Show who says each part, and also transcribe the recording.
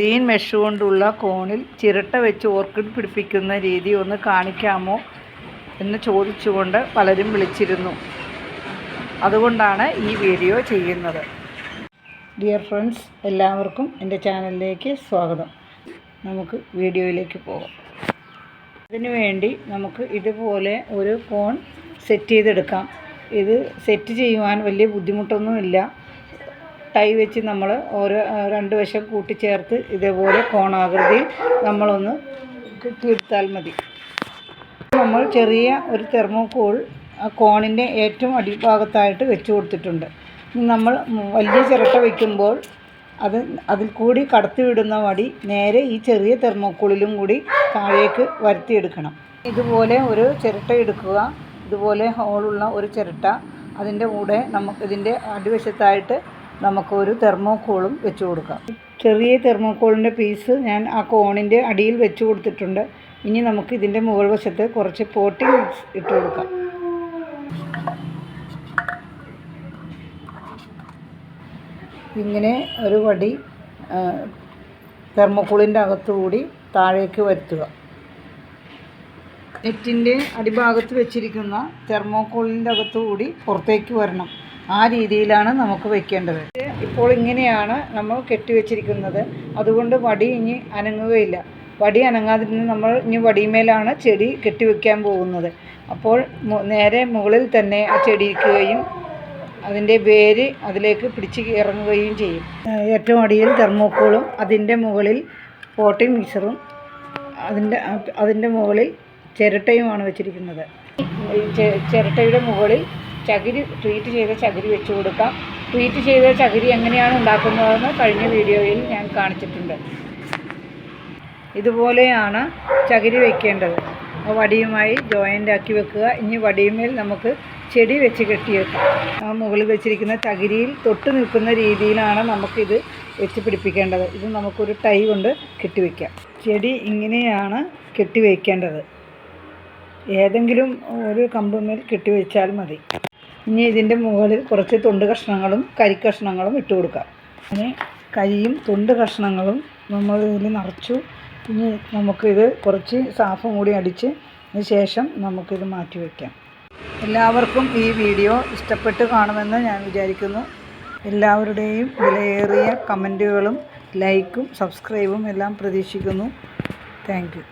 Speaker 1: Green mesh കൊണ്ടുള്ള കോണിൽ ചിരട്ട വെച്ച് ഓർക്കിഡ് പിടിപ്പിക്കുന്ന രീതി ഒന്ന് കാണിക്കാമോ എന്ന് ചോദിച്ചുകൊണ്ട് പലരും വിളിച്ചിരുന്നു. അതുകൊണ്ടാണ് ഈ വീഡിയോ ചെയ്യുന്നത്. ഡിയർ ഫ്രണ്ട്സ്, എല്ലാവർക്കും എൻ്റെ ചാനലിലേക്ക് സ്വാഗതം. നമുക്ക് വീഡിയോയിലേക്ക് പോകാം. അതിനുവേണ്ടി നമുക്ക് ഇതുപോലെ ഒരു കോൺ സെറ്റ് ചെയ്തെടുക്കാം. ഇത് സെറ്റ് ചെയ്യുവാൻ വലിയ ബുദ്ധിമുട്ടൊന്നുമില്ല. ടൈ വെച്ച് നമ്മൾ രണ്ട് വശം കൂട്ടിച്ചേർത്ത് ഇതേപോലെ കോണാകൃതിയിൽ നമ്മളൊന്ന് കെട്ടിയെടുത്താൽ മതി. നമ്മൾ ചെറിയ ഒരു തെർമോക്കോൾ കോണിൻ്റെ ഏറ്റവും അടിഭാഗത്തായിട്ട് വെച്ച് കൊടുത്തിട്ടുണ്ട്. നമ്മൾ വലിയ ചിരട്ട വയ്ക്കുമ്പോൾ അതിൽ കൂടി കടത്തിവിടുന്ന വടി നേരെ ഈ ചെറിയ തെർമോക്കോളിലും കൂടി താഴേക്ക് വരുത്തിയെടുക്കണം. ഇതുപോലെ ഒരു ചിരട്ട എടുക്കുക. ഇതുപോലെ ഹോളുള്ള ഒരു ചിരട്ട, അതിൻ്റെ കൂടെ ഇതിൻ്റെ അടിവശത്തായിട്ട് നമുക്കൊരു തെർമോക്കോളും വെച്ച് കൊടുക്കാം. ചെറിയ തെർമോക്കോളിൻ്റെ പീസ് ഞാൻ ആ കോണിൻ്റെ അടിയിൽ വെച്ച് കൊടുത്തിട്ടുണ്ട്. ഇനി നമുക്ക് ഇതിൻ്റെ മുകൾ വശത്ത് കുറച്ച് പോട്ടിംഗ് മിക്സ് ഇട്ട് കൊടുക്കാം. ഇങ്ങനെ ഒരു വടി തെർമോക്കോളിൻ്റെ അകത്തുകൂടി താഴേക്ക് വരുത്തുക. നെറ്റിൻ്റെ അടിഭാഗത്ത് വെച്ചിരിക്കുന്ന തെർമോക്കോളിൻ്റെ അകത്തുകൂടി പുറത്തേക്ക് വരണം. ആ രീതിയിലാണ് നമുക്ക് വയ്ക്കേണ്ടത്. ഇപ്പോൾ ഇങ്ങനെയാണ് നമ്മൾ കെട്ടിവെച്ചിരിക്കുന്നത്. അതുകൊണ്ട് വടി ഇനി അനങ്ങുകയില്ല. വടി അനങ്ങാതിരുന്ന് നമ്മൾ ഇനി വടിമേലാണ് ചെടി കെട്ടിവെക്കാൻ പോകുന്നത്. അപ്പോൾ നേരെ മുകളിൽ തന്നെ ആ ചെടി ഇരിക്കുകയും അതിൻ്റെ വേര് അതിലേക്ക് പിടിച്ച് ഇറങ്ങുകയും ചെയ്യും. ഏറ്റവും അടിയിൽ തെർമോക്കോളും അതിൻ്റെ മുകളിൽ പോട്ടിംഗ് മിക്സറും അതിൻ്റെ മുകളിൽ ചിരട്ടയുമാണ് വെച്ചിരിക്കുന്നത്. ചിരട്ടയുടെ മുകളിൽ ചകിരി, ട്രീറ്റ് ചെയ്ത ചകിരി വെച്ച് കൊടുക്കാം. ട്രീറ്റ് ചെയ്ത ചകിരി എങ്ങനെയാണ് ഉണ്ടാക്കുന്നതെന്ന് കഴിഞ്ഞ വീഡിയോയിൽ ഞാൻ കാണിച്ചിട്ടുണ്ട്. ഇതുപോലെയാണ് ചകിരി വയ്ക്കേണ്ടത്. വടിയുമായി ജോയിൻ്റ് ആക്കി വെക്കുക. ഇനി വടിയുമേൽ നമുക്ക് ചെടി വെച്ച് കെട്ടിവെക്കാം. ആ മുകളിൽ വെച്ചിരിക്കുന്ന ചകിരിയിൽ തൊട്ട് നിൽക്കുന്ന രീതിയിലാണ് നമുക്കിത് വെച്ച് പിടിപ്പിക്കേണ്ടത്. ഇത് നമുക്കൊരു ടൈ കൊണ്ട് കെട്ടിവെക്കാം. ചെടി ഇങ്ങനെയാണ് കെട്ടിവെക്കേണ്ടത്. ഏതെങ്കിലും ഒരു കമ്പുമേൽ കെട്ടിവെച്ചാൽ മതി. ഇനി ഇതിൻ്റെ മുകളിൽ കുറച്ച് തൊണ്ട് കഷ്ണങ്ങളും കരിക്കഷ്ണങ്ങളും ഇട്ട് കൊടുക്കാം. അങ്ങനെ കരിയും തൊണ്ട് കഷ്ണങ്ങളും നമ്മൾ ഇതിൽ നിറച്ചു. ഇനി നമുക്കിത് കുറച്ച് സാഫും കൂടി അടിച്ച് ശേഷം നമുക്കിത് മാറ്റി വയ്ക്കാം. എല്ലാവർക്കും ഈ വീഡിയോ ഇഷ്ടപ്പെട്ട് കാണുമെന്ന് ഞാൻ വിചാരിക്കുന്നു. എല്ലാവരുടെയും വിലയേറിയ കമൻറ്റുകളും ലൈക്കും സബ്സ്ക്രൈബും എല്ലാം പ്രതീക്ഷിക്കുന്നു. Thank you.